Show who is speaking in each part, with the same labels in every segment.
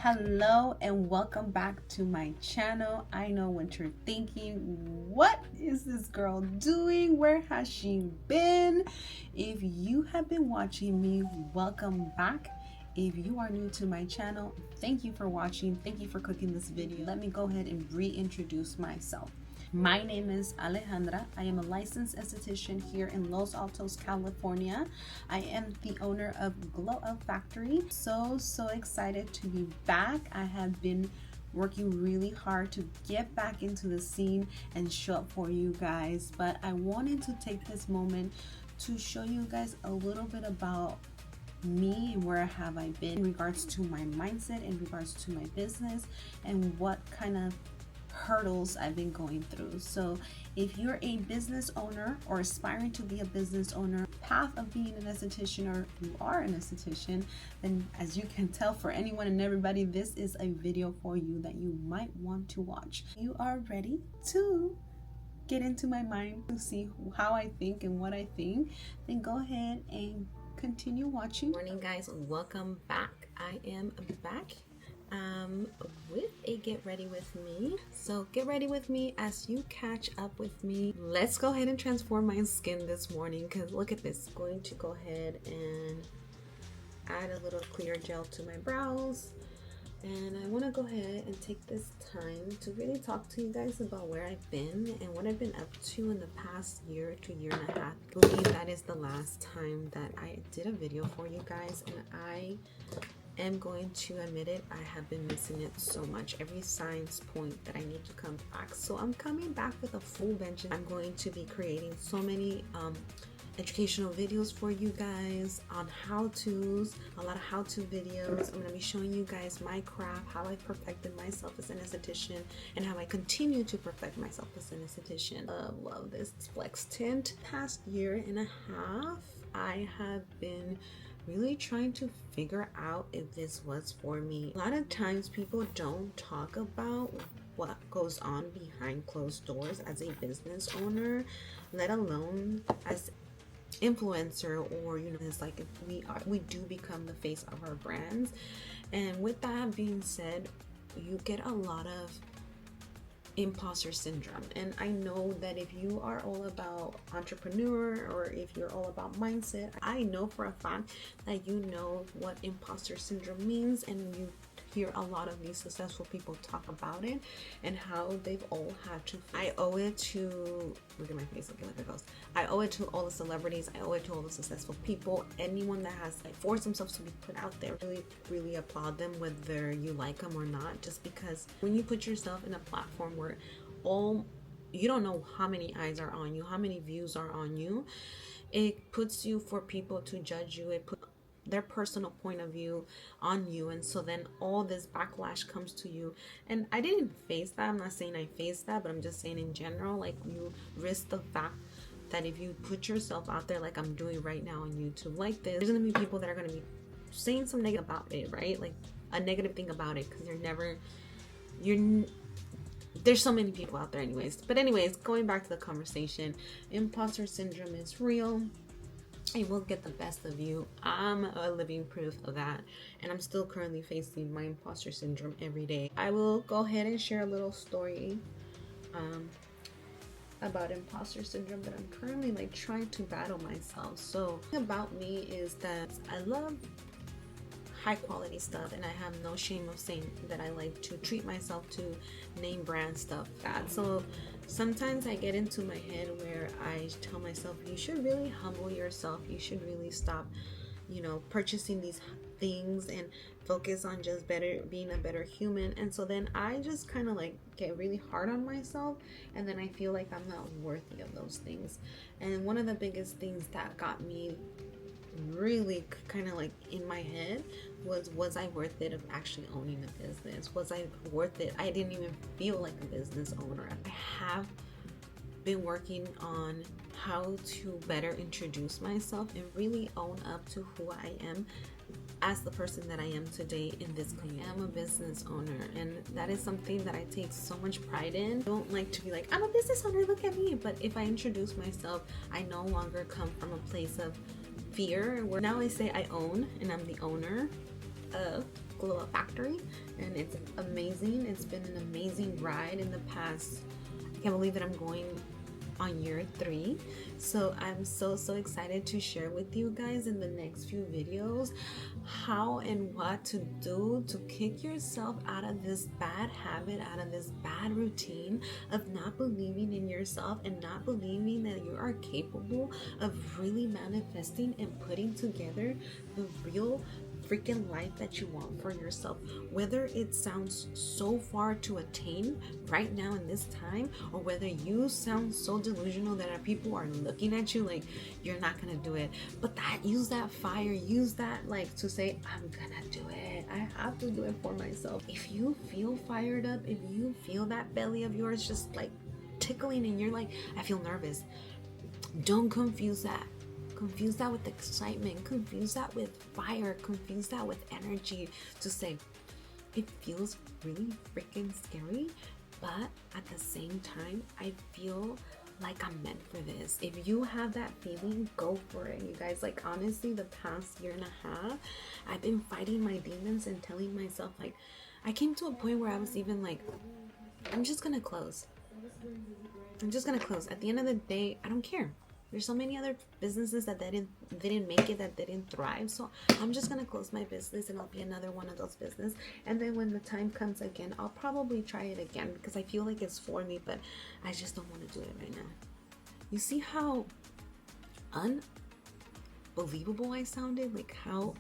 Speaker 1: Hello and welcome back to my channel. I know what you're thinking. What is this girl doing? Where has she been? If you have been watching me, welcome back. If you are new to my channel, thank you for watching. Thank you for clicking this video. Let me go ahead and reintroduce myself. My name is Alejandra. I am a licensed esthetician here in Los Altos, California. I am the owner of Glow Up Factory. So excited to be back. I have been working really hard to get back into the scene and show up for you guys. But I wanted to take this moment to show you guys a little bit about me and where have I been in regards to my mindset, in regards to my business, and what kind of hurdles I've been going through. So if you're a business owner or aspiring to be a business owner, path of being an esthetician, or you are an esthetician, then as you can tell, for anyone and everybody, this is a video for you that you might want to watch. You are ready to get into my mind to see how I think and what I think, then go ahead and continue watching.
Speaker 2: Morning guys, welcome back. I am back with a get ready with me. So get ready with me as you catch up with me. Let's go ahead and transform my skin this morning, because look at this. I'm going to go ahead and add a little clear gel to my brows, and I want to go ahead and take this time to really talk to you guys about where I've been and what I've been up to in the past year to year and a half. I believe that is the last time that I did a video for you guys, and I am going to admit it, I have been missing it so much. Every signs point that I need to come back. So I'm coming back with a full vengeance. I'm going to be creating so many educational videos for you guys on how-tos, a lot of how-to videos. I'm going to be showing you guys my craft, how I perfected myself as an esthetician, and how I continue to perfect myself as an esthetician. Love this flex tint. Past year and a half, I have been really trying to figure out if this was for me. A lot of times people don't talk about what goes on behind closed doors as a business owner, let alone as influencer, or it's like if we do become the face of our brands. And with that being said, you get a lot of imposter syndrome. And I know that if you are all about entrepreneur, or if you're all about mindset, I know for a fact that you know what imposter syndrome means, and you hear a lot of these successful people talk about it and how they've all had to. I owe it to, look at my face, look at it goes. I owe it to all the celebrities. I owe it to all the successful people. Anyone that has forced themselves to be put out there, really applaud them, whether you like them or not. Just because when you put yourself in a platform where you don't know how many eyes are on you, how many views are on you, it puts you for people to judge you. It puts their personal point of view on you, and so then all this backlash comes to you. And I didn't face that. I'm not saying I faced that, but I'm just saying in general, like, you risk the fact that if you put yourself out there like I'm doing right now on YouTube like this, there's gonna be people that are gonna be saying some negative about it, right? Like a negative thing about it, because there's so many people out there anyways. But anyways, going back to the conversation, imposter syndrome is real. It will get the best of you. I'm a living proof of that, and I'm still currently facing my imposter syndrome every day. I will go ahead and share a little story about imposter syndrome that I'm currently trying to battle myself. So about me is that I love high quality stuff, and I have no shame of saying that I like to treat myself to name brand stuff. So sometimes I get into my head where I tell myself, you should really humble yourself. You should really stop, purchasing these things and focus on just being a better human. And so then I just kind of get really hard on myself, and then I feel like I'm not worthy of those things. And one of the biggest things that got me really kind of in my head was I worth it of actually owning a business? Was I worth it? I didn't even feel like a business owner. I have been working on how to better introduce myself and really own up to who I am as the person that I am today in this community. I'm a business owner, and that is something that I take so much pride in. I don't like to be like, I'm a business owner, look at me. But if I introduce myself, I no longer come from a place of fear, where now I say I own, and I'm the owner of school of a factory, and it's amazing. It's been an amazing ride in the past. I can't believe that I'm going on year 3. So I'm so excited to share with you guys in the next few videos how and what to do to kick yourself out of this bad habit, out of this bad routine of not believing in yourself and not believing that you are capable of really manifesting and putting together the real freaking life that you want for yourself. Whether it sounds so far to attain right now in this time, or whether you sound so delusional that people are looking at you like you're not gonna do it, but use that fire, use that like to say, I'm gonna do it. I have to do it for myself. If you feel fired up, if you feel that belly of yours just like tickling and you're like, I feel nervous, don't confuse that. Confuse that with excitement, confuse that with fire, confuse that with energy to say, it feels really freaking scary, but at the same time, I feel like I'm meant for this. If you have that feeling, go for it, you guys. Like, honestly, the past year and a half, I've been fighting my demons and telling myself, like, I came to a point where I was even like, I'm just gonna close. I'm just gonna close. At the end of the day, I don't care. There's so many other businesses that didn't make it, that didn't thrive. So I'm just gonna close my business and I'll be another one of those business. And then when the time comes again, I'll probably try it again because I feel like it's for me, but I just don't want to do it right now. You see how unbelievable I sounded? Like how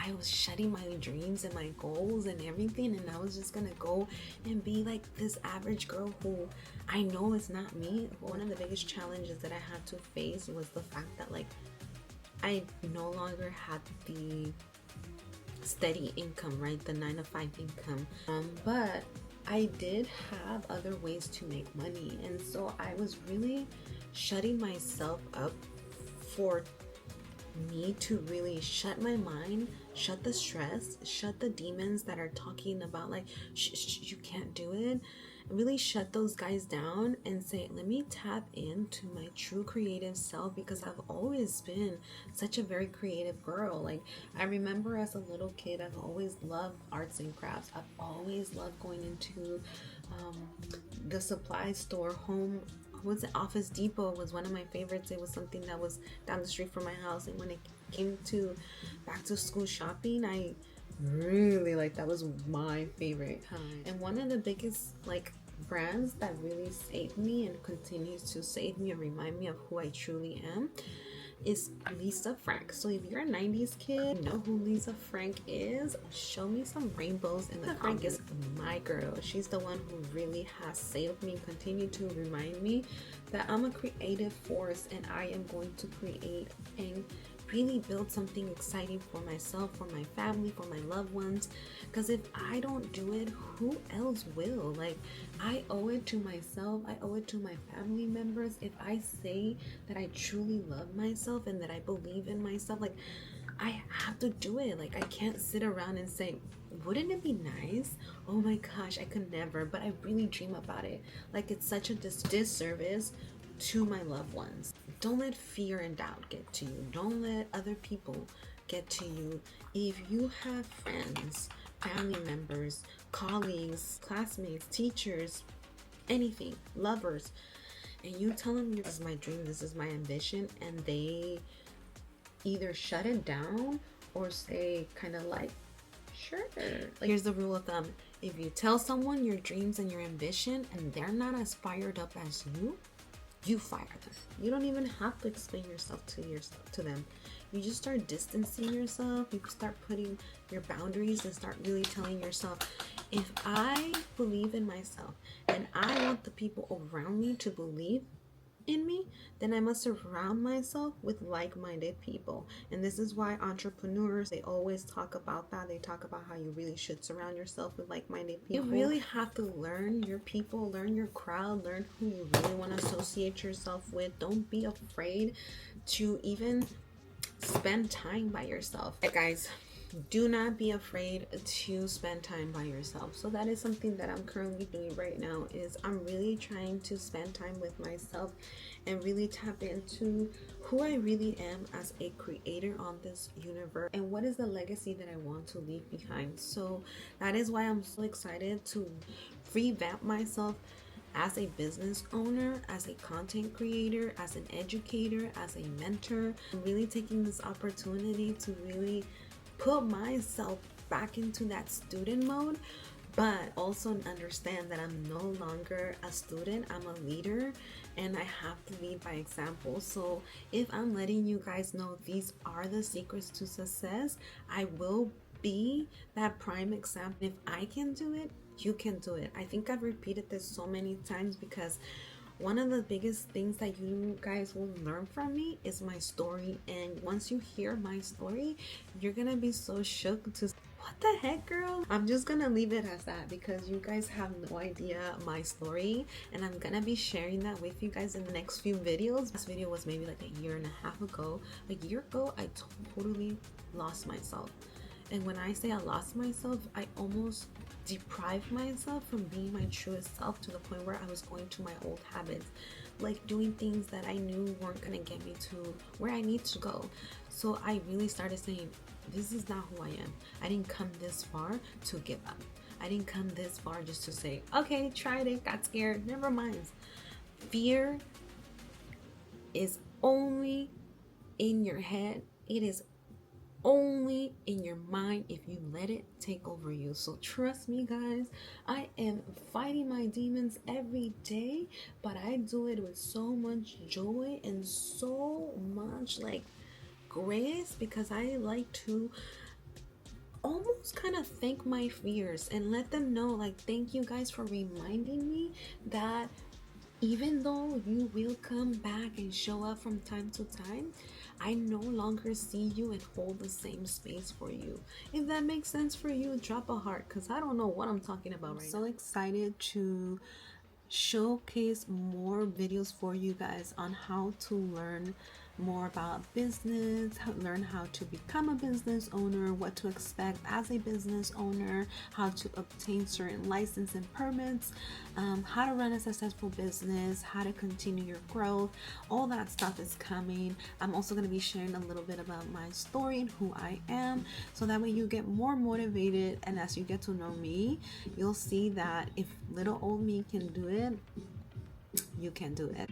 Speaker 2: I was shutting my dreams and my goals and everything, and I was just gonna go and be like this average girl who I know is not me. One of the biggest challenges that I had to face was the fact that like I no longer had the steady income, right? The 9-to-5 income. But I did have other ways to make money, and so I was really shutting myself up for me to really shut my mind, shut the stress, shut the demons that are talking about like you can't do it, really shut those guys down and say, let me tap into my true creative self, because I've always been such a very creative girl. Like, I remember as a little kid, I've always loved arts and crafts. I've always loved going into the supply store. Office Depot was one of my favorites. It was something that was down the street from my house, and when it came to back to school shopping, I really that was my favorite time. And one of the biggest like brands that really saved me and continues to save me and remind me of who I truly am is Lisa Frank. So if you're a 90s kid, you know who Lisa Frank is, show me some rainbows in the Frank is my girl. She's the one who really has saved me and continue to remind me that I'm a creative force, and I am going to create and really build something exciting for myself, for my family, for my loved ones. Because if I don't do it, who else will? Like, I owe it to myself, I owe it to my family members. If I say that I truly love myself and that I believe in myself, like, I have to do it. Like, I can't sit around and say, wouldn't it be nice? Oh my gosh, I could never, but I really dream about it. Like, it's such a disservice to my loved ones. Don't let fear and doubt get to you. Don't let other people get to you. If you have friends, family members, colleagues, classmates, teachers, anything, lovers, and you tell them, this is my dream, this is my ambition, and they either shut it down or say kind of like, sure. Like, here's the rule of thumb. If you tell someone your dreams and your ambition and they're not as fired up as you fire them. You don't even have to explain yourself to them. You just start distancing yourself. You start putting your boundaries and start really telling yourself, if I believe in myself and I want the people around me to believe in me, then I must surround myself with like-minded people. And this is why entrepreneurs, they always talk about that. They talk about how you really should surround yourself with like-minded people. You really have to learn your people, learn your crowd, learn who you really want to associate yourself with. Don't be afraid to even spend time by yourself. Hey guys, do not be afraid to spend time by yourself. So that is something that I'm currently doing right now, is I'm really trying to spend time with myself and really tap into who I really am as a creator on this universe and what is the legacy that I want to leave behind. So that is why I'm so excited to revamp myself as a business owner, as a content creator, as an educator, as a mentor. I'm really taking this opportunity to really put myself back into that student mode, but also understand that I'm no longer a student, I'm a leader, and I have to lead by example. So if I'm letting you guys know these are the secrets to success, I will be that prime example. If I can do it, you can do it. I think I've repeated this so many times because one of the biggest things that you guys will learn from me is my story. And once you hear my story, you're gonna be so shook to what the heck, girl. I'm just gonna leave it as that because you guys have no idea my story, and I'm gonna be sharing that with you guys in the next few videos. This video was maybe like a year and a half ago. A year ago, I totally lost myself. And when I say I lost myself, I almost deprived myself from being my truest self, to the point where I was going to my old habits, like doing things that I knew weren't gonna get me to where I need to go. So I really started saying, this is not who I am. I didn't come this far to give up. I didn't come this far just to say, okay, tried it, got scared, never mind. Fear is only in your head. It is only in your mind if you let it take over you. So trust me, guys, I am fighting my demons every day, but I do it with so much joy and so much like grace, because I like to almost kind of thank my fears and let them know, like, thank you guys for reminding me that even though you will come back and show up from time to time, I no longer see you and hold the same space for you. If that makes sense for you, drop a heart, because I don't know what I'm talking about right now. I'm so excited to showcase more videos for you guys on how to learn more about business, learn how to become a business owner, what to expect as a business owner, how to obtain certain license and permits, how to run a successful business, how to continue your growth. All that stuff is coming. I'm also going to be sharing a little bit about my story and who I am, so that way you get more motivated, and as you get to know me, you'll see that if little old me can do it, you can do it.